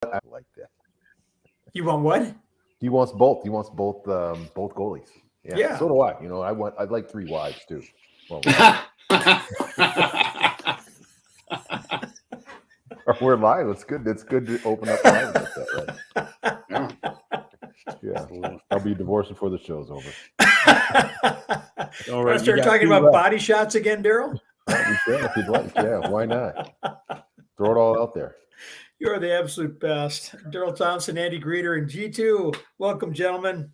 I like that. You want what? He wants both. He wants both goalies. Yeah. Yeah. So do I. I'd like three wives too. Well, we're live. It's good. It's good to open up live like that, right? Yeah. Yeah. I'll be divorced before the show's over. All right, start talking about body shots again, Darrell? We can if you'd like. Yeah, why not? Throw it all out there. You're the absolute best. Darrell Thompson, Andy Greder, and G2. Welcome, gentlemen.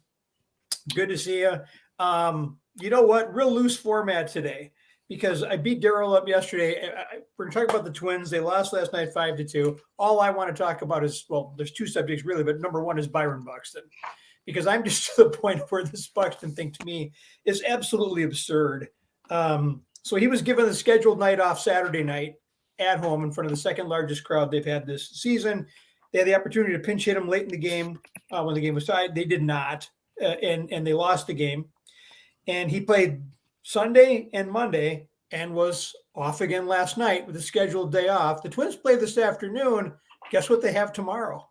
Good to see you. You know what? Real loose format today because I beat Darrell up yesterday. We're talking about the Twins. They lost last night 5-2. All I want to talk about is, well, there's two subjects really, but number one is Byron Buxton. Because I'm just to the point where this Buxton thing to me is absolutely absurd. So he was given the scheduled night off Saturday night at home in front of the second largest crowd they've had this season. They had the opportunity to pinch hit him late in the game when the game was tied. They did not, and they lost the game. And he played Sunday and Monday and was off again last night with a scheduled day off. The Twins play this afternoon. Guess what they have tomorrow?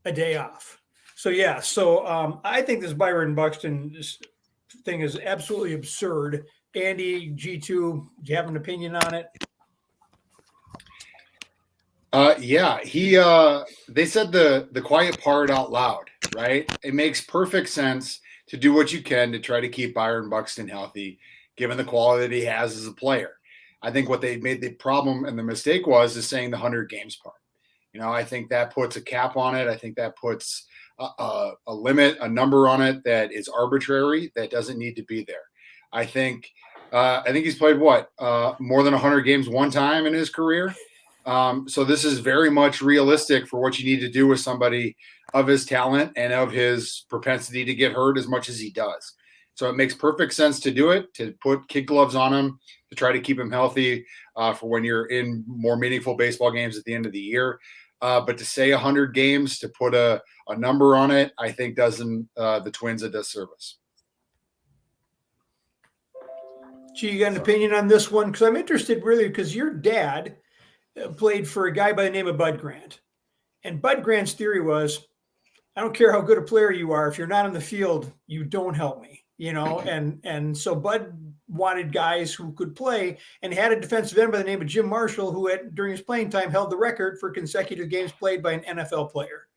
A day off. So, yeah, I think this Byron Buxton thing is absolutely absurd. Andy, G2, do you have an opinion on it? Yeah, they said the quiet part out loud, right? It makes perfect sense to do what you can to try to keep Byron Buxton healthy, given the quality that he has as a player. I think what they made the problem and the mistake is saying the 100 games part. I think that puts a cap on it. I think that puts a limit, a number on it that is arbitrary, that doesn't need to be there. I think he's played more than 100 games one time in his career. So this is very much realistic for what you need to do with somebody of his talent and of his propensity to get hurt as much as he does. So it makes perfect sense to do it, to put kid gloves on him, to try to keep him healthy for when you're in more meaningful baseball games at the end of the year. But to say 100 games, to put a number on it, I think doesn't the Twins a disservice. Gee, you got an opinion on this one? Because I'm interested really because your dad played for a guy by the name of Bud Grant. And Bud Grant's theory was, I don't care how good a player you are. If you're not on the field, you don't help me, And so Bud wanted guys who could play and had a defensive end by the name of Jim Marshall, who during his playing time held the record for consecutive games played by an NFL player.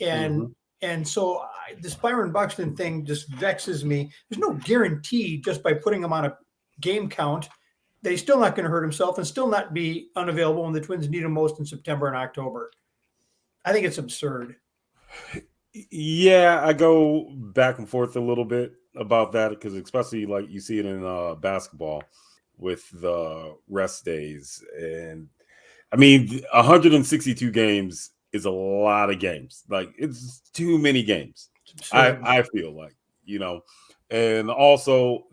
And so this Byron Buxton thing just vexes me. There's no guarantee just by putting him on a game count that he's still not going to hurt himself and still not be unavailable when the Twins need him most in September and October. I think it's absurd. Yeah, I go back and forth a little bit about that because especially like you see it in basketball with the rest days. And I mean, 162 games is a lot of games. Like it's too many games. I feel like, and also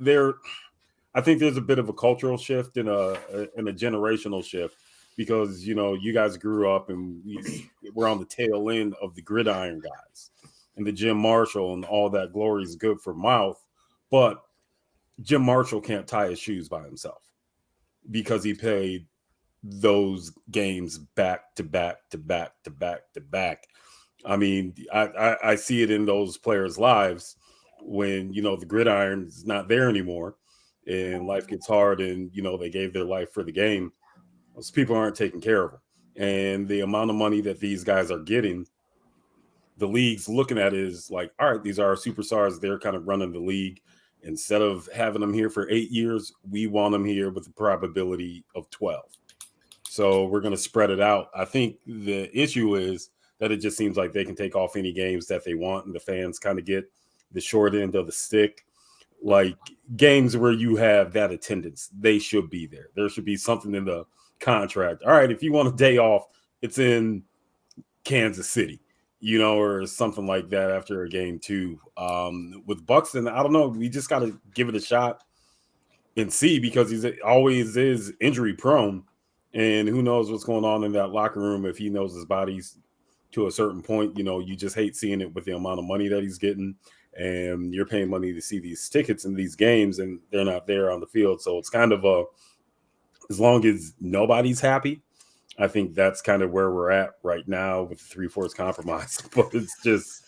I think there's a bit of a cultural shift and a generational shift because, you guys grew up and we're on the tail end of the gridiron guys and the Jim Marshall and all that glory is good for mouth. But Jim Marshall can't tie his shoes by himself because he played those games back to back to back to back to back. I mean, I see it in those players' lives when, the gridiron is not there anymore. And life gets hard and, they gave their life for the game. Those people aren't taking care of them. And the amount of money that these guys are getting, the league's looking at is like, all right, these are our superstars. They're kind of running the league. Instead of having them here for 8 years, we want them here with a probability of 12. So we're going to spread it out. I think the issue is that it just seems like they can take off any games that they want and the fans kind of get the short end of the stick. Like games where you have that attendance, they should be there. There should be something in the contract. All right, if you want a day off, it's in Kansas City, or something like that after a game too. With Buxton, I don't know. We just got to give it a shot and see because he's always is injury prone. And who knows what's going on in that locker room if he knows his body's to a certain point. You just hate seeing it with the amount of money that he's getting. And you're paying money to see these tickets in these games and they're not there on the field. So it's kind of as long as nobody's happy, I think that's kind of where we're at right now with the 3/4 compromise. But it's just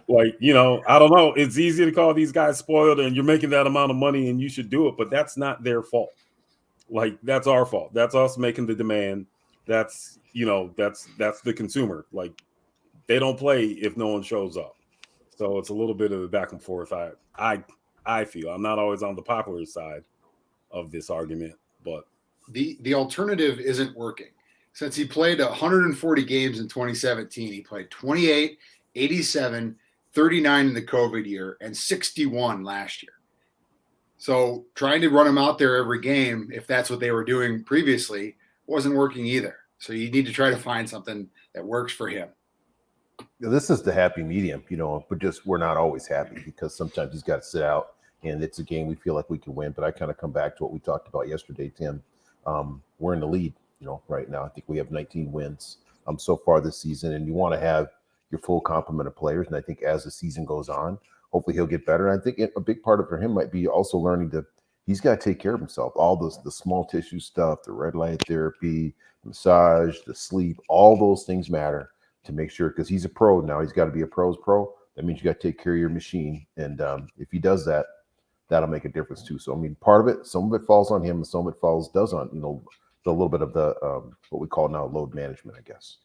like, I don't know. It's easy to call these guys spoiled and you're making that amount of money and you should do it, but that's not their fault. Like, that's our fault. That's us making the demand. That's the consumer. Like, they don't play if no one shows up. So it's a little bit of a back and forth. I feel I'm not always on the popular side of this argument, but the alternative isn't working. Since he played 140 games in 2017, he played 28, 87, 39 in the COVID year, and 61 last year. So trying to run him out there every game, if that's what they were doing previously, wasn't working either. So you need to try to find something that works for him. This is the happy medium, but just we're not always happy because sometimes he's got to sit out and it's a game we feel like we can win. But I kind of come back to what we talked about yesterday, Tim. We're in the lead, right now. I think we have 19 wins so far this season, and you want to have your full complement of players. And I think as the season goes on, hopefully he'll get better. And I think a big part of for him might be also learning he's got to take care of himself. All the small tissue stuff, the red light therapy, massage, the sleep, all those things matter to make sure, because he's a pro now. He's got to be a pro's pro. That means you got to take care of your machine. And if he does that, that'll make a difference too. So, I mean, part of it, some of it falls on him and some of it does on, the little bit of the, what we call now load management, I guess.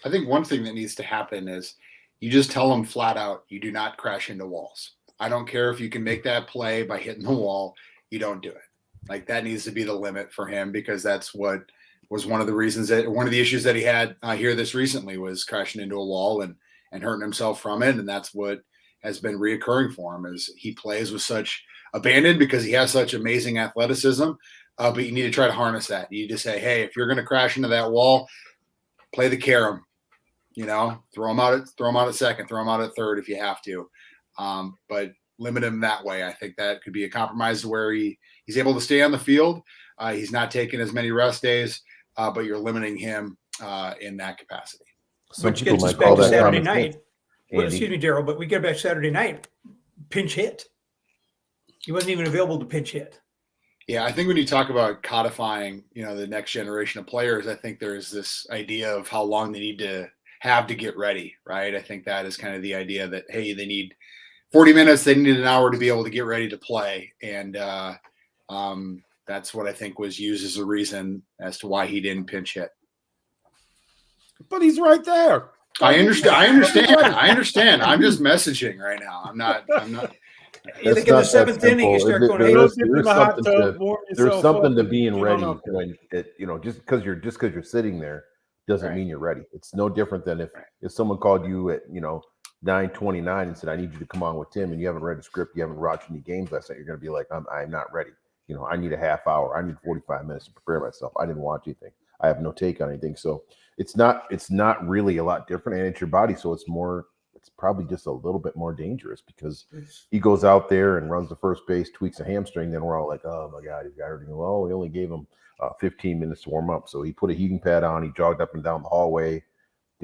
I think one thing that needs to happen is you just tell him flat out, you do not crash into walls. I don't care if you can make that play by hitting the wall. You don't do it. Like, that needs to be the limit for him, because that's what was one of the issues that he had here this recently was crashing into a wall and hurting himself from it. And that's what has been reoccurring for him, is he plays with such abandon because he has such amazing athleticism. But you need to try to harness that. You need to say, hey, if you're going to crash into that wall, play the carom, throw him out at second, throw him out at third if you have to. But limit him that way. I think that could be a compromise to where he's able to stay on the field. He's not taking as many rest days, but you're limiting him in that capacity. Which gets us back to Saturday night. Well, excuse me, Darrell, but we get back Saturday night. Pinch hit. He wasn't even available to pinch hit. Yeah, I think when you talk about codifying, the next generation of players, I think there's this idea of how long they need to have to get ready, right? I think that is kind of the idea that, hey, they need 40 minutes, they need an hour to be able to get ready to play. And that's what I think was used as a reason as to why he didn't pinch hit. But he's right there. I understand. I'm just messaging right now. I'm not. You think in the seventh inning, you start going, there's something to being ready when it, just because you're sitting there doesn't mean you're ready. It's no different than if someone called you at 9:29 and said, I need you to come on with Tim, and you haven't read a script, you haven't watched any games last night, you're going to be like, I'm not ready. I need a half hour. I need 45 minutes to prepare myself. I didn't watch anything. I have no take on anything. So it's not really a lot different, and it's your body. So it's probably just a little bit more dangerous, because he goes out there and runs the first base, tweaks a hamstring. Then we're all like, oh my God, he's got everything. Well, we only gave him 15 minutes to warm up. So he put a heating pad on, he jogged up and down the hallway,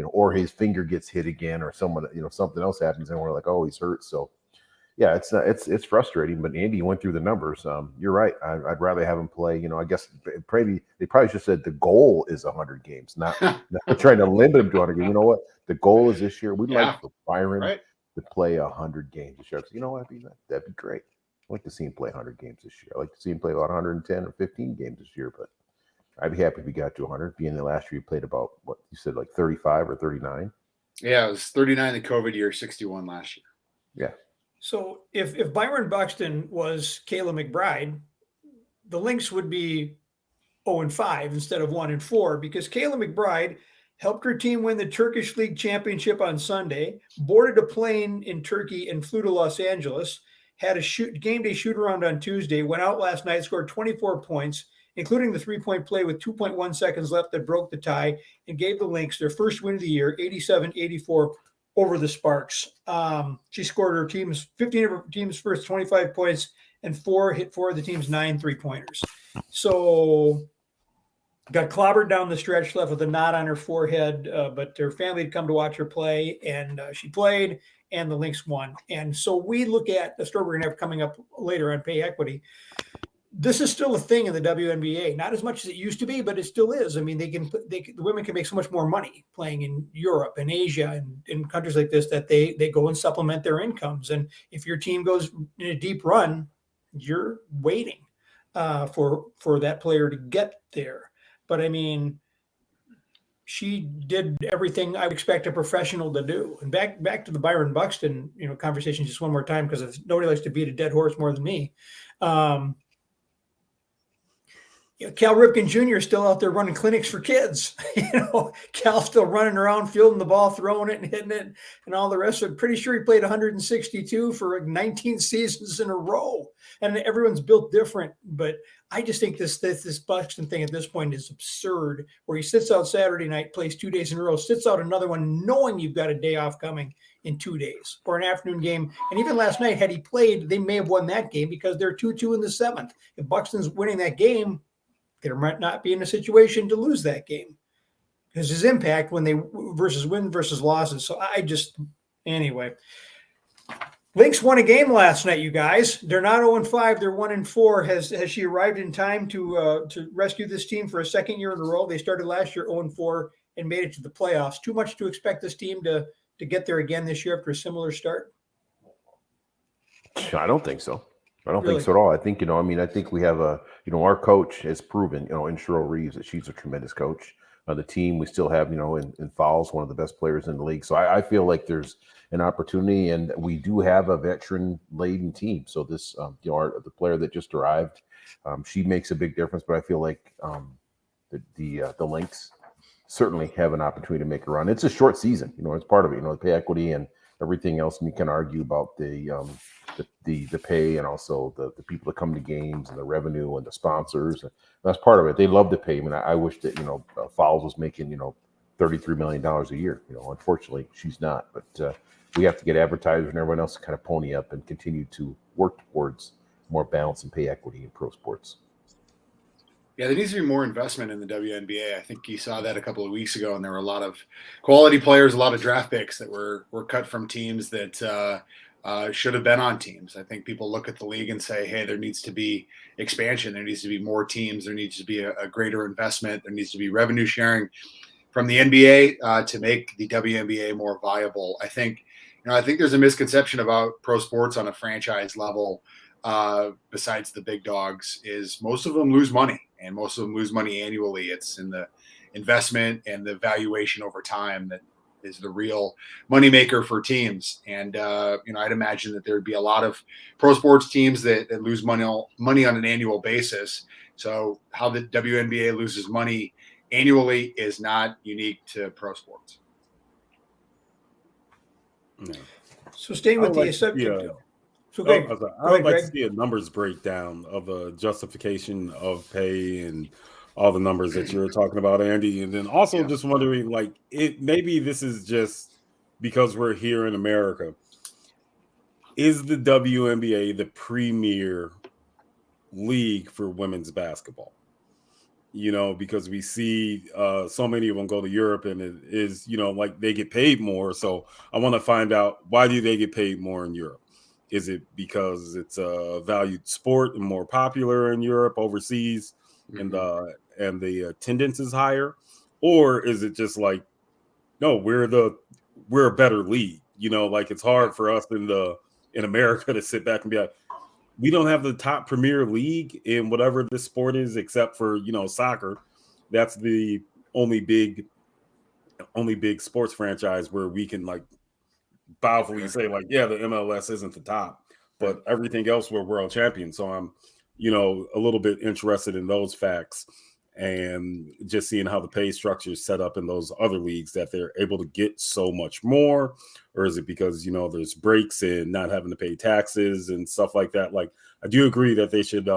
or his finger gets hit again, or someone, something else happens, and we're like, oh, he's hurt. So yeah, it's frustrating. But Andy went through the numbers. You're right. I'd rather have him play. I guess they probably just said the goal is 100 games, not trying to limit him to 100 games. You know what? The goal is this year. We'd like for Byron to play 100 games this year. You know what? That'd be great. I'd like to see him play 100 games this year. I'd like to see him play about 110 or 15 games this year. But I'd be happy if he got to 100. Being the last year he played about, what you said, like 35 or 39. Yeah, it was 39 the COVID year, 61 last year. Yeah. So if Byron Buxton was Kayla McBride, the Lynx would be 0-5 instead of 1-4, because Kayla McBride helped her team win the Turkish League Championship on Sunday, boarded a plane in Turkey and flew to Los Angeles, had a game day shoot around on Tuesday, went out last night, scored 24 points, including the 3-point play with 2.1 seconds left that broke the tie and gave the Lynx their first win of the year, 87-84 over the Sparks. She scored 15 of her team's first 25 points and hit four of the team's 9 3-pointers. So got clobbered down the stretch, left with a knot on her forehead, but her family had come to watch her play, and she played, and the Lynx won. And so we look at the story we're going to have coming up later on pay equity. this is still a thing in the WNBA, not as much as it used to be, but it still is. I mean, the women can make so much more money playing in Europe and Asia and in countries like this that they go and supplement their incomes. And if your team goes in a deep run, you're waiting for that player to get there. But I mean, she did everything I would expect a professional to do. And back to the Byron Buxton, conversation just one more time, because nobody likes to beat a dead horse more than me. Cal Ripken Jr. is still out there running clinics for kids. Cal's still running around, fielding the ball, throwing it and hitting it, and all the rest of it. Pretty sure he played 162 for 19 seasons in a row. And everyone's built different, but I just think this Buxton thing at this point is absurd. Where he sits out Saturday night, plays 2 days in a row, sits out another one, knowing you've got a day off coming in 2 days or an afternoon game. And even last night, had he played, they may have won that game because they're 2-2 in the 7th. If Buxton's winning that game, there might not be in a situation to lose that game because his impact when they versus win versus losses. So anyway, Lynx won a game last night, you guys. They're not 0-5, they're 1-4. Has she arrived in time to rescue this team for a second year in a row? They started last year 0-4 and made it to the playoffs. Too much to expect this team to get there again this year after a similar start? I don't think so. I don't think so at all. I think, I think we have our coach has proven, in Cheryl Reeves, that she's a tremendous coach. The team we still have, in Fowles, one of the best players in the league. So I feel like there's an opportunity, and we do have a veteran-laden team. So this, the player that just arrived, she makes a big difference. But I feel like the Lynx certainly have an opportunity to make a run. It's a short season, it's part of it. The pay equity and everything else, and you can argue about the pay and also the people that come to games and the revenue and the sponsors. That's part of it. They love to pay. I mean, I wish that Fowles was making $33 million a year. Unfortunately, she's not. But we have to get advertisers and everyone else to kind of pony up and continue to work towards more balance and pay equity in pro sports. Yeah, there needs to be more investment in the WNBA. I think you saw that a couple of weeks ago, and there were a lot of quality players, a lot of draft picks that were cut from teams that should have been on teams. I think people look at the league and say, hey, there needs to be expansion. There needs to be more teams. There needs to be a greater investment. There needs to be revenue sharing from the NBA to make the WNBA more viable. I think there's a misconception about pro sports on a franchise level. Besides the big dogs, is most of them lose money, and most of them lose money annually. It's in the investment and the valuation over time that is the real moneymaker for teams. And I'd imagine that there would be a lot of pro sports teams that lose money on an annual basis. So how the WNBA loses money annually is not unique to pro sports. No. So staying with the subject. So I would like to see a numbers breakdown of a justification of pay and all the numbers that you're talking about, Andy. And then also just wondering, maybe this is just because we're here in America. Is the WNBA the premier league for women's basketball? Because we see so many of them go to Europe, and it is, they get paid more. So I want to find out, why do they get paid more in Europe? Is it because it's a valued sport and more popular in Europe, overseas, and the attendance is higher? Or is it just no, we're a better league? It's hard for us in America to sit back and be like, we don't have the top premier league in whatever this sport is, except for soccer. That's the only big sports franchise where we can powerfully say the MLS isn't the top, but everything else we're world champions. So I'm, a little bit interested in those facts and just seeing how the pay structure is set up in those other leagues, that they're able to get so much more. Or is it because, there's breaks in not having to pay taxes and stuff like that? I do agree that they should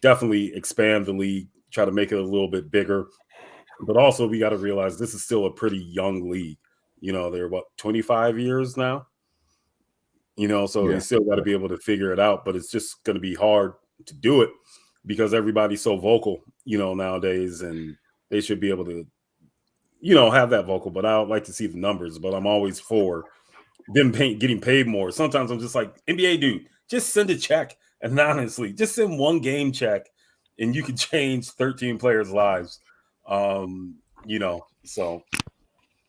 definitely expand the league, try to make it a little bit bigger. But also we got to realize this is still a pretty young league. They're 25 years now, so they still got to be able to figure it out, but it's just going to be hard to do it because everybody's so vocal, nowadays, and they should be able to, have that vocal. But I would like to see the numbers, but I'm always for them getting paid more. Sometimes I'm just like, NBA dude, just send a check. And honestly, just send one game check and you can change 13 players' lives. So.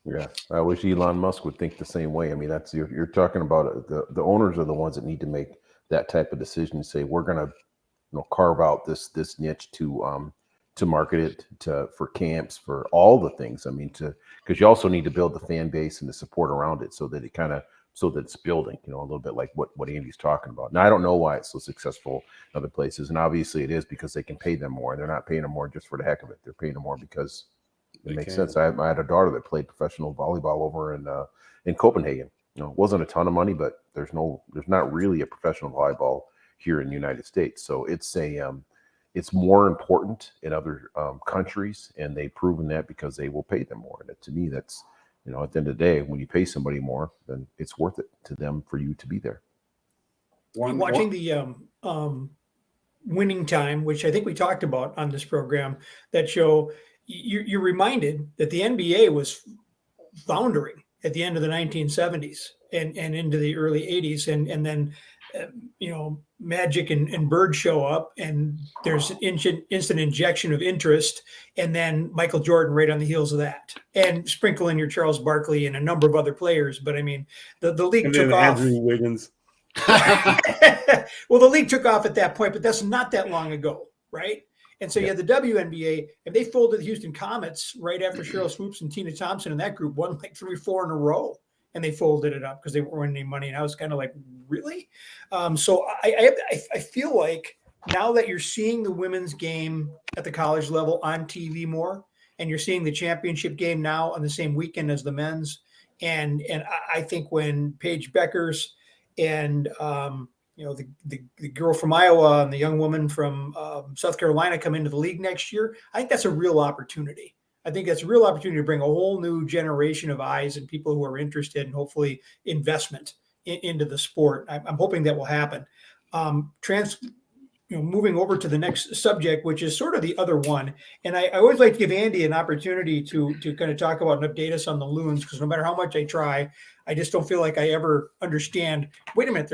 Yeah, I wish Elon Musk would think the same way. I mean, that's you're talking about the owners are the ones that need to make that type of decision and say we're going to carve out this niche to market it for camps, for all the things. I mean, because you also need to build the fan base and the support around it so that it's building, a little bit like what Andy's talking about. Now, I don't know why it's so successful in other places, and obviously it is because they can pay them more, and they're not paying them more just for the heck of it. They're paying them more because it makes sense. I had a daughter that played professional volleyball over in Copenhagen. It wasn't a ton of money, but there's not really a professional volleyball here in the United States. So it's more important in other countries, and they've proven that because they will pay them more. And to me, that's at the end of the day, when you pay somebody more, then it's worth it to them for you to be there. Watching the Winning Time, which I think we talked about on this program, that show. You're reminded that the NBA was foundering at the end of the 1970s and into the early 80s. And then, Magic and Bird show up, and there's an instant injection of interest. And then Michael Jordan right on the heels of that. And sprinkle in your Charles Barkley and a number of other players. But, I mean, the league took off. Andrew Wiggins. Well, the league took off at that point, but that's not that long ago, right? And so you had the WNBA, and they folded the Houston Comets right after Cheryl Swoops and Tina Thompson and that group won like 3-4 in a row, and they folded it up because they weren't winning any money. And I was kind of like, really? So I feel like now that you're seeing the women's game at the college level on TV more, and you're seeing the championship game now on the same weekend as the men's, and I think when Paige Beckers and the girl from Iowa and the young woman from South Carolina come into the league next year, I think that's a real opportunity. I think that's a real opportunity to bring a whole new generation of eyes and people who are interested and hopefully investment into the sport. I'm hoping that will happen. Moving over to the next subject, which is sort of the other one. And I always like to give Andy an opportunity to kind of talk about and update us on the Loons, because no matter how much I try, I just don't feel like I ever understand, wait a minute,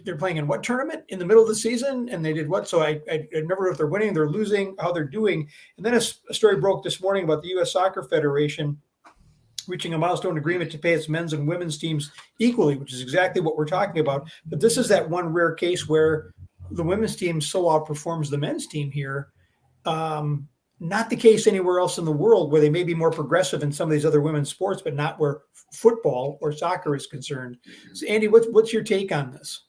they're playing in what tournament in the middle of the season, and they did what? So I never know if they're winning, they're losing, how they're doing. And then a story broke this morning about the U.S. Soccer Federation reaching a milestone agreement to pay its men's and women's teams equally, which is exactly what we're talking about. But this is that one rare case where the women's team so outperforms the men's team here. Not the case anywhere else in the world, where they may be more progressive in some of these other women's sports, but not where football or soccer is concerned. So Andy, what's your take on this?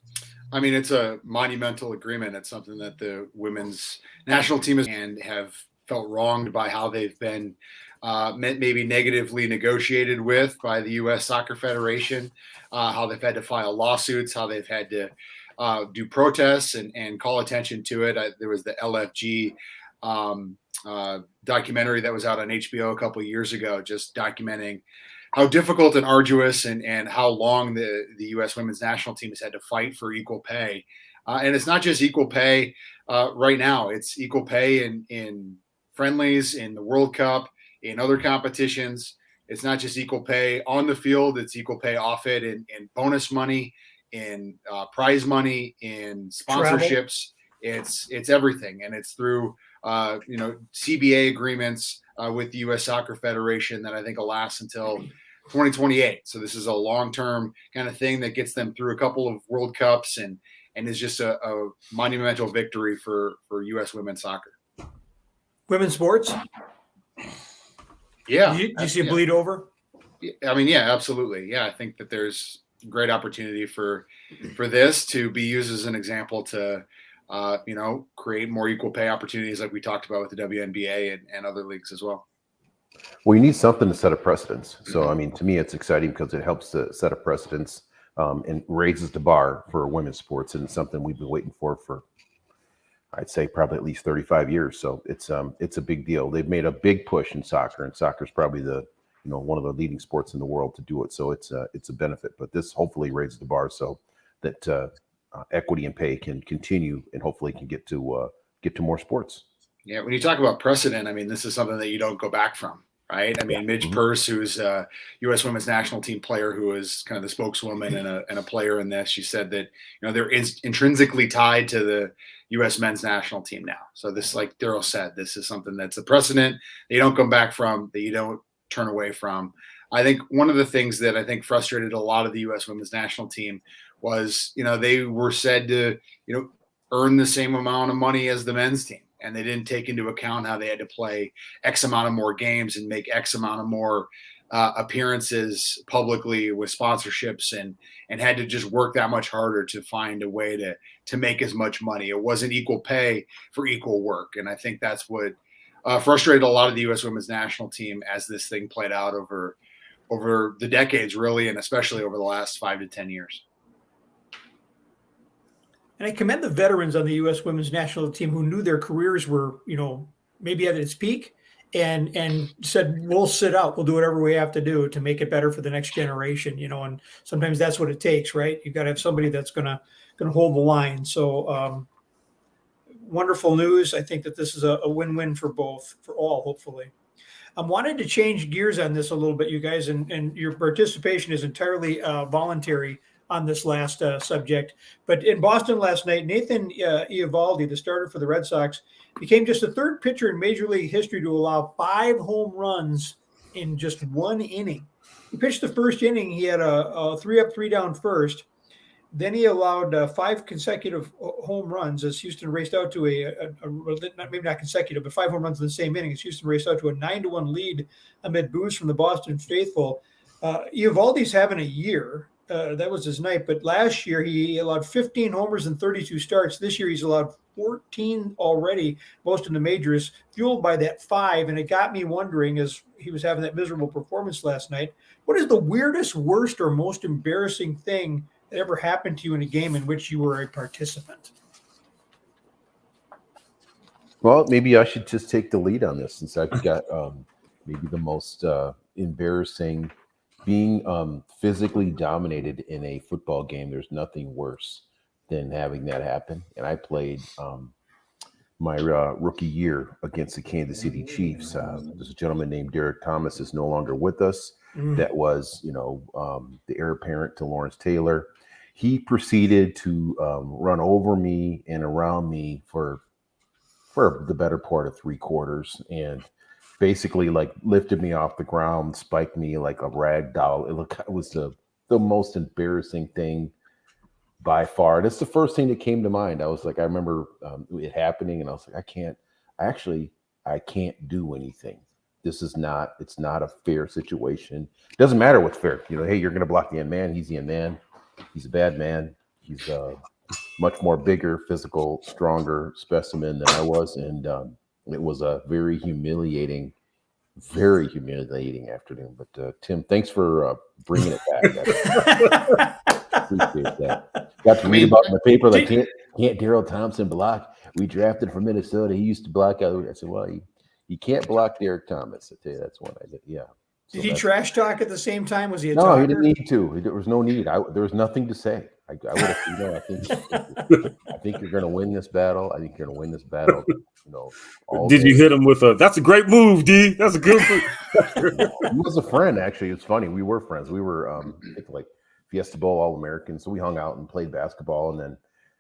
I mean, it's a monumental agreement. It's something that the women's national team have felt wronged by how they've been maybe negatively negotiated with by the U.S. Soccer Federation, how they've had to file lawsuits, how they've had to do protests and call attention to it. There was the LFG documentary that was out on HBO a couple of years ago, just documenting how difficult and arduous and how long the U.S. women's national team has had to fight for equal pay. And it's not just equal pay right now. It's equal pay in friendlies, in the World Cup, in other competitions. It's not just equal pay on the field. It's equal pay off it in bonus money, in prize money, in sponsorships. Travel. It's everything. And it's through, CBA agreements with the U.S. Soccer Federation that I think will last until 2028. So this is a long-term kind of thing that gets them through a couple of World Cups and is just a monumental victory for U.S. women's soccer. Women's sports? Yeah. Do you see a bleed over? I mean, yeah, absolutely. Yeah, I think that there's great opportunity for this to be used as an example to create more equal pay opportunities like we talked about with the WNBA and other leagues as well. Well, you need something to set a precedence. So, I mean, to me, it's exciting because it helps to set a precedence and raises the bar for women's sports. And it's something we've been waiting for I'd say probably at least 35 years. So it's a big deal. They've made a big push in soccer, and soccer is probably one of the leading sports in the world to do it. So it's a benefit, but this hopefully raises the bar so that equity and pay can continue and hopefully can get to more sports. Yeah, when you talk about precedent, I mean, this is something that you don't go back from. right? I mean, Midge Purse, who's a U.S. Women's National Team player, who is kind of the spokeswoman and a player in this, she said that they're intrinsically tied to the U.S. Men's National Team now. So this, like Darrell said, this is something that's a precedent that you don't come back from, that you don't turn away from. I think one of the things that I think frustrated a lot of the U.S. Women's National Team was, they were said to, earn the same amount of money as the men's team. And they didn't take into account how they had to play X amount of more games and make X amount of more appearances publicly with sponsorships, and had to just work that much harder to find a way to make as much money. It wasn't equal pay for equal work. And I think that's what frustrated a lot of the U.S. Women's National Team as this thing played out over the decades, really, and especially over the last 5 to 10 years. And I commend the veterans on the U.S. Women's National Team who knew their careers were, maybe at its peak, and said, we'll sit out. We'll do whatever we have to do to make it better for the next generation, and sometimes that's what it takes, right? You've got to have somebody that's going to hold the line. So wonderful news. I think that this is a win-win for all, hopefully. I wanted to change gears on this a little bit, you guys, and your participation is entirely voluntary on this last subject. But in Boston last night, Nathan Eovaldi, the starter for the Red Sox, became just the third pitcher in Major League history to allow 5 home runs in just 1 inning. He pitched the first inning. He had a 3-up, 3-down first. Then he allowed 5 consecutive home runs as Houston raced out to maybe not consecutive, but 5 home runs in the same inning as Houston raced out to a 9-1 lead amid boos from the Boston faithful. Eovaldi's having a year. That was his night. But last year, he allowed 15 homers and 32 starts. This year, he's allowed 14 already, most in the majors, fueled by that 5. And it got me wondering, as he was having that miserable performance last night, what is the weirdest, worst, or most embarrassing thing that ever happened to you in a game in which you were a participant? Well, maybe I should just take the lead on this, since I've got maybe the most embarrassing. Being physically dominated in a football game, there's nothing worse than having that happen. And I played my rookie year against the Kansas City Chiefs. There's a gentleman named Darrell Thompson is no longer with us. That was, the heir apparent to Lawrence Taylor. He proceeded to run over me and around me for the better part of 3 quarters, and basically lifted me off the ground, spiked me like a rag doll. It was the most embarrassing thing by far. And it's the first thing that came to mind. I remember it happening, and I was like, I can't do anything. It's not a fair situation. It doesn't matter what's fair. Hey, you're going to block the end man. He's the end man. He's a bad man. He's a much more bigger, physical, stronger specimen than I was. And it was a very humiliating afternoon. But Tim, thanks for bringing it back. I appreciate that. Got to read about in the paper, like, can't Darrell Thompson block? We drafted from Minnesota. He used to block out. I said, well, you can't block Derek Thomas. I tell you, that's one I did. Yeah. Did he trash talk at the same time? Was he a no, talker? He didn't need to. There was no need. There was nothing to say. I would have, I think you're going to win this battle. I think you're going to win this battle. Did you hit him with that's a great move, D? That's a good move. He was a friend, actually. It's funny. We were friends. We were like Fiesta Bowl All-Americans. So we hung out and played basketball. And then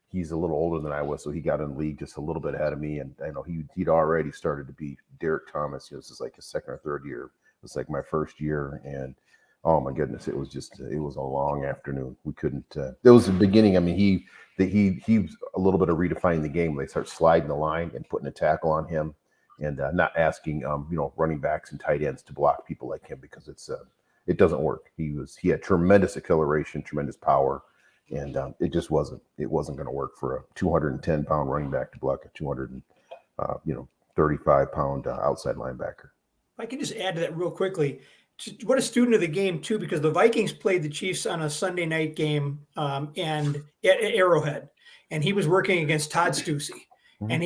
he's a little older than I was, so he got in the league just a little bit ahead of me. And I know he'd already started to be Derek Thomas. This is like his 2nd or 3rd year. It was like my first year, and oh my goodness, it was a long afternoon. We couldn't. It was the beginning. I mean, he was a little bit of redefining the game. They start sliding the line and putting a tackle on him, and not asking running backs and tight ends to block people like him, because it doesn't work. He had tremendous acceleration, tremendous power, and it just wasn't going to work for a 210-pound running back to block a 235-pound outside linebacker. If I can just add to that real quickly, what a student of the game too, because the Vikings played the Chiefs on a Sunday night game and at Arrowhead, and he was working against Todd Stussy. And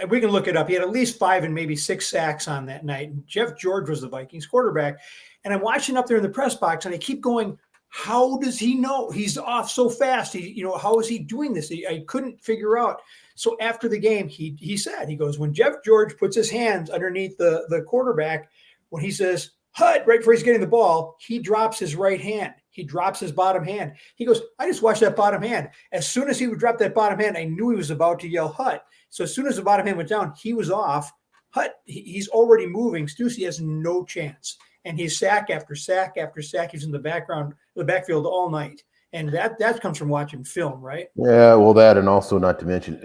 we can look it up. He had at least 5 and maybe 6 sacks on that night. And Jeff George was the Vikings quarterback. And I'm watching up there in the press box, and I keep going, how does he know he's off so fast? How is he doing this? I couldn't figure out. So after the game, he said, he goes, when Jeff George puts his hands underneath the quarterback, when he says, "Hut," right before he's getting the ball, he drops his right hand. He drops his bottom hand. He goes, "I just watched that bottom hand." As soon as he would drop that bottom hand, I knew he was about to yell "Hut." So as soon as the bottom hand went down, he was off. Hut, he's already moving. Stussy has no chance. And he's sack after sack after sack. He's in the backfield all night. And that comes from watching film, right? Yeah, well, that, and also not to mention,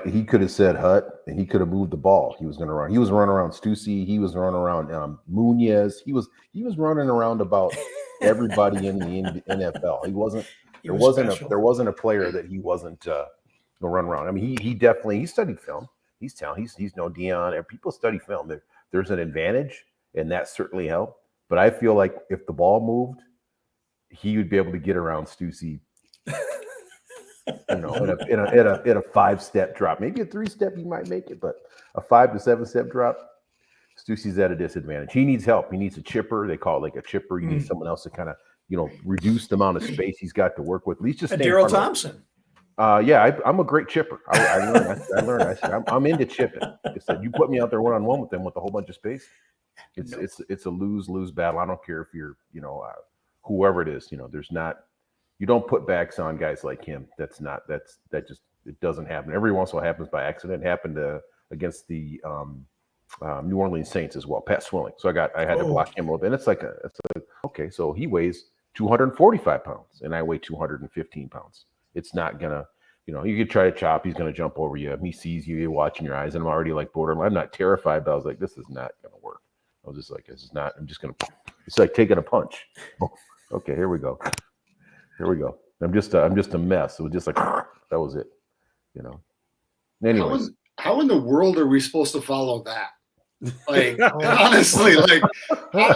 he could have said Hut, and he could have moved the ball. He was going to run. He was running around Stussy. He was running around Muñez. He was running around about everybody in the NFL. There wasn't a player that he wasn't going to run around. I mean, he studied film. He's talented. He's no Dion. And people study film. There's an advantage, and that certainly helped. But I feel like if the ball moved, he would be able to get around Stussy, in a 5-step drop. Maybe a 3-step, he might make it, but a 5 to 7-step drop, Stussy's at a disadvantage. He needs help. He needs a chipper. They call it like a chipper. You need someone else to kind of, reduce the amount of space he's got to work with. At least just Darrell Thompson. I'm a great chipper. I learned. I said, I'm into chipping. I said, you put me out there one-on-one with them with a whole bunch of space. It's a lose-lose battle. I don't care if you're, whoever it is, you don't put backs on guys like him. It doesn't happen. Every once in a while happens by accident. It happened against the New Orleans Saints as well, Pat Swilling. So I had to block him a little bit. And it's like, okay, so he weighs 245 pounds and I weigh 215 pounds. It's not gonna, you could try to chop. He's gonna jump over you. He sees you, you're watching your eyes, and I'm already like borderline. I'm not terrified, but I was like, this is not gonna work. I was just like, this is not. I'm just gonna. It's like taking a punch. Oh, okay, here we go. I'm just a mess. It was just like that was it. Anyways, how in the world are we supposed to follow that? Like, honestly, like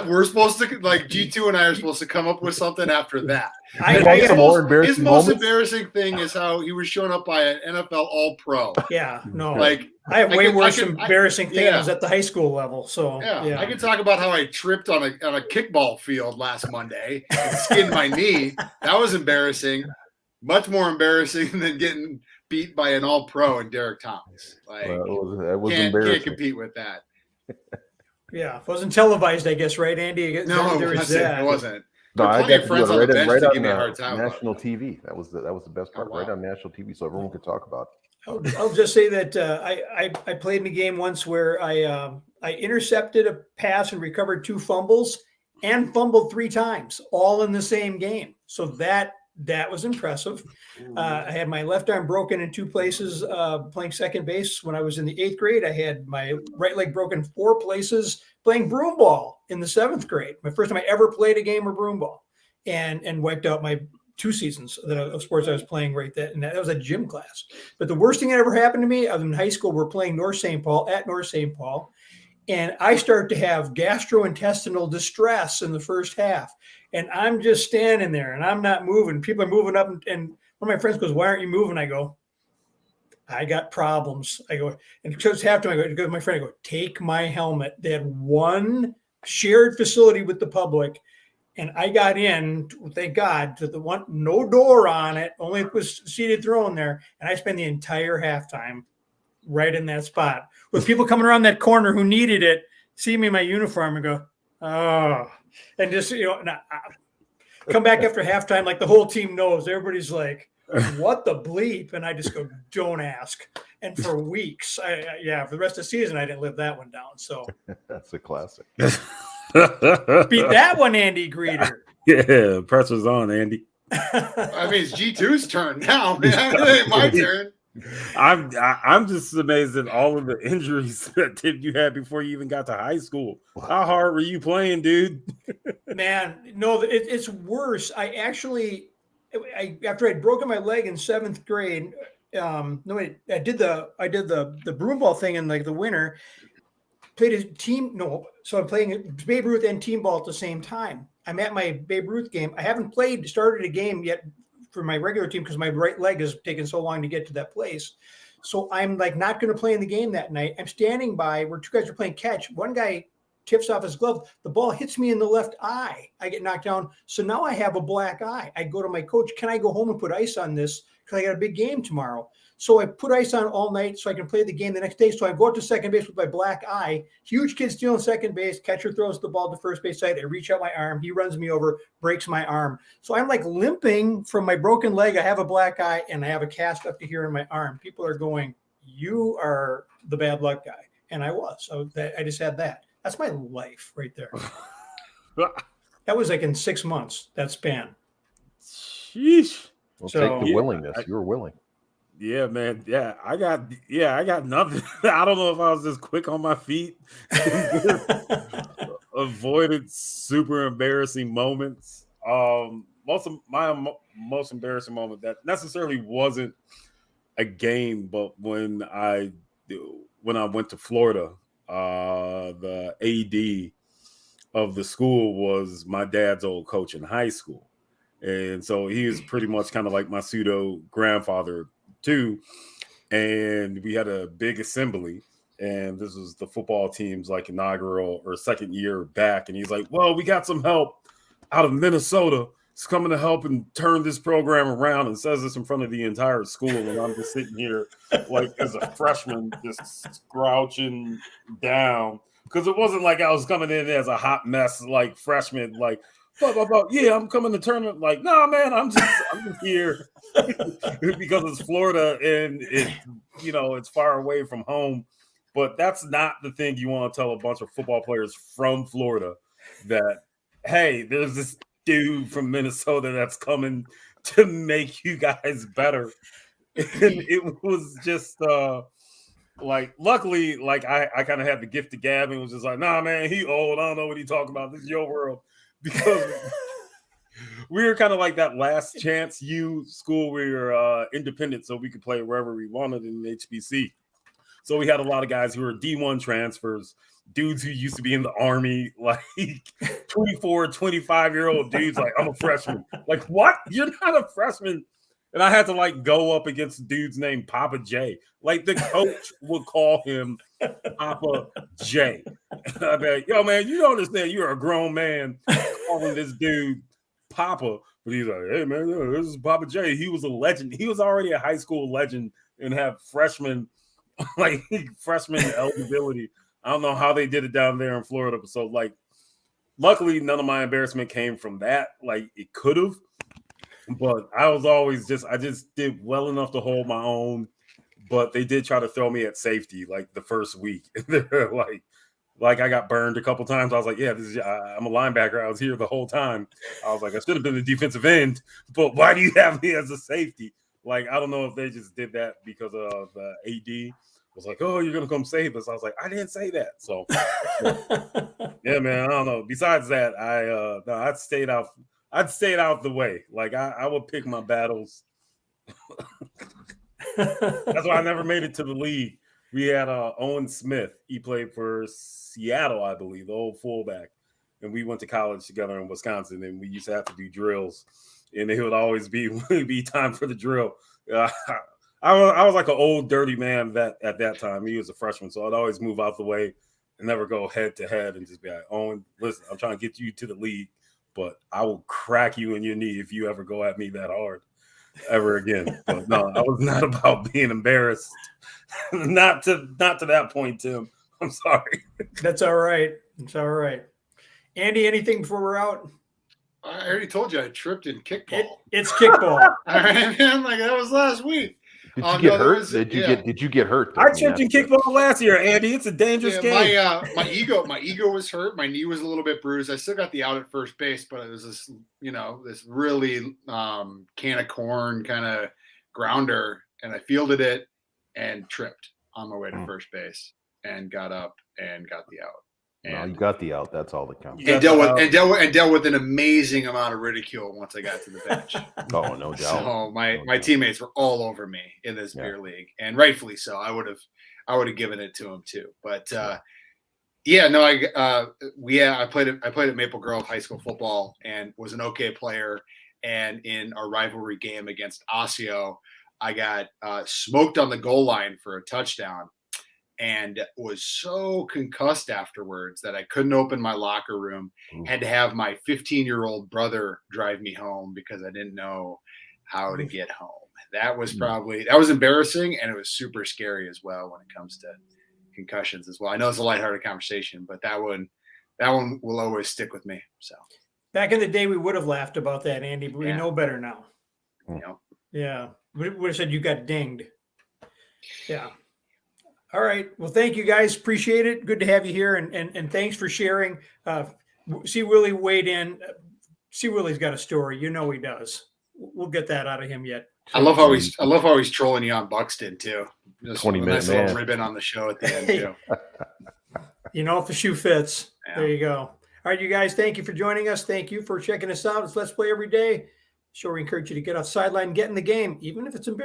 we're supposed to, like, G2 and I are supposed to come up with something after that. His most embarrassing thing is how he was shown up by an NFL All-Pro. Yeah, no. Like, I have way worse embarrassing things at the high school level. So yeah. I can talk about how I tripped on a kickball field last Monday and skinned my knee. That was embarrassing. Much more embarrassing than getting beat by an All-Pro and Derek Thomas. Like, that was can't compete with that. Yeah, it wasn't televised, I guess, right, Andy? No, it wasn't. No, I got friends on the bench to give me a hard time. National TV. That was the best part. Right on national TV, so everyone could talk about it. I'll just say that I played in a game once where I intercepted a pass and recovered 2 fumbles and fumbled 3 times, all in the same game. So that was impressive. I had my left arm broken in 2 places playing second base when I was in the 8th grade. I had my right leg broken 4 places playing broom ball in the 7th grade. My first time I ever played a game of broom ball, and wiped out my 2 seasons of sports I was playing right then. And that was a gym class. But the worst thing that ever happened to me, I was in high school, we're playing North St. Paul at North St. Paul. And I start to have gastrointestinal distress in the first half. And I'm just standing there and I'm not moving. People are moving up. And one of my friends goes, "Why aren't you moving?" I go, "I got problems." I go, and because halftime, I go to my friend, I go, "Take my helmet." They had one shared facility with the public. And I got in, thank God, to the one, no door on it, only it was seated throne there. And I spent the entire halftime right in that spot with people coming around that corner who needed it, see me in my uniform and go, "Oh," and just, come back after halftime. Like the whole team knows, everybody's like, "What the bleep?" And I just go, "Don't ask." And for weeks, for the rest of the season, I didn't live that one down. So that's a classic. Beat that one, Andy Greder. Yeah, pressure's on, Andy. I mean, it's G2's turn now, man. It ain't my turn. I'm just amazed at all of the injuries that you had before you even got to high school. How hard were you playing, dude? Man, no, it's worse. I after I'd broken my leg in 7th grade, I did the broom ball thing in like the winter. Played a team. No, so I'm playing Babe Ruth and team ball at the same time. I'm at my Babe Ruth game. I haven't started a game yet for my regular team because my right leg has taken so long to get to that place. So I'm like not going to play in the game that night. I'm standing by where 2 guys are playing catch. One guy tips off his glove. The ball hits me in the left eye. I get knocked down. So now I have a black eye. I go to my coach, can I go home and put ice on this? Because I got a big game tomorrow. So I put ice on all night so I can play the game the next day. So I go up to second base with my black eye. Huge kid stealing second base. Catcher throws the ball to first base side. I reach out my arm. He runs me over, breaks my arm. So I'm like limping from my broken leg. I have a black eye and I have a cast up to here in my arm. People are going, you are the bad luck guy. And I was. So I just had that. That's my life right there. That was like in 6 months, that span. Sheesh. Well, take the willingness. You were willing. Yeah, man. Yeah, I got nothing. I don't know if I was just quick on my feet. Avoided super embarrassing moments. Most of my most embarrassing moment that necessarily wasn't a game, but when I went to Florida, the AD of the school was my dad's old coach in high school. And so he was pretty much kind of like my pseudo grandfather too. And we had a big assembly, and this was the football team's like inaugural or second year back. And he's like, well, we got some help out of Minnesota. It's coming to help and turn this program around, and says this in front of the entire school. And I'm just sitting here like as a freshman, just scrouching down. Because it wasn't like I was coming in as a hot mess, like freshman, like, yeah, I'm coming to tournament. Like, no, man, I'm just here because it's Florida and it's far away from home. But that's not the thing you want to tell a bunch of football players from Florida, that, hey, there's this dude from Minnesota that's coming to make you guys better. And it was just like, luckily, like I kind of had the gift of gab and was just like, nah, man, he old. I don't know what he talking about. This is your world. Because we were kind of like that last chance school. We were independent, so we could play wherever we wanted in the HBC. So we had a lot of guys who were D1 transfers, dudes who used to be in the Army, like 24, 25-year-old dudes. Like, I'm a freshman. Like, what? You're not a freshman. And I had to like go up against dudes named Papa J. Like, the coach would call him Papa J. And I'd be like, yo, man, you don't understand. You're a grown man calling this dude Papa. But he's like, hey, man, this is Papa J. He was a legend. He was already a high school legend and had freshman eligibility. I don't know how they did it down there in Florida. So, like, luckily, none of my embarrassment came from that. Like, it could have. But I just did well enough to hold my own. But they did try to throw me at safety like the first week. like I got burned a couple times. I was like, yeah, I'm a linebacker. I was here the whole time. I was like, I should have been the defensive end, but why do you have me as a safety? Like, I don't know if they just did that because of AD was like, oh, you're going to come save us. I was like, I didn't say that. So, yeah, man, I don't know. Besides that, I'd stayed out the way. Like, I would pick my battles. That's why I never made it to the league. We had Owen Smith. He played for Seattle, I believe, the old fullback. And we went to college together in Wisconsin, and we used to have to do drills. And it would always be time for the drill. I was like an old dirty man at that time. He was a freshman, so I'd always move out the way and never go head to head and just be like, Owen, listen, I'm trying to get you to the league, but I will crack you in your knee if you ever go at me that hard ever again. But no, I was not about being embarrassed. not to that point, Tim. I'm sorry. That's all right. It's all right. Andy, anything before we're out? I already told you I tripped in kickball. It's kickball. All right, man. Like, that was last week. Did you get hurt? Did you get hurt? I tripped in kickball last year, Andy. It's a dangerous game. My ego was hurt. My knee was a little bit bruised. I still got the out at first base, but it was this, this really can of corn kind of grounder, and I fielded it and tripped on my way to first base and got up and got the out. And you got the out. That's all that counts. And dealt with an amazing amount of ridicule once I got to the bench. Oh, no doubt. So my teammates were all over me in this beer league, and rightfully so. I would have given it to them too. But I played at Maple Grove High School football and was an okay player. And in our rivalry game against Osseo, I got smoked on the goal line for a touchdown. and was so concussed afterwards that I couldn't open my locker room. Had to have my 15-year-old brother drive me home because I didn't know how to get home. That was embarrassing, and it was super scary as well when it comes to concussions as well. I know it's a lighthearted conversation, but that one will always stick with me. So back in the day, we would have laughed about that, Andy, but we know better now. Yeah. We would have said you got dinged. Yeah. All right. Well, thank you guys. Appreciate it. Good to have you here. And thanks for sharing. See Willie weighed in. See Willie's got a story. You know he does. We'll get that out of him yet. I love how he's trolling you on Buxton too. Just 20 minutes nice little ribbon on the show at the end too. You know, if the shoe fits. Yeah. There you go. All right, you guys, thank you for joining us. Thank you for checking us out. It's Let's Play every day. Sure, we encourage you to get outside line and get in the game, even if it's embarrassing.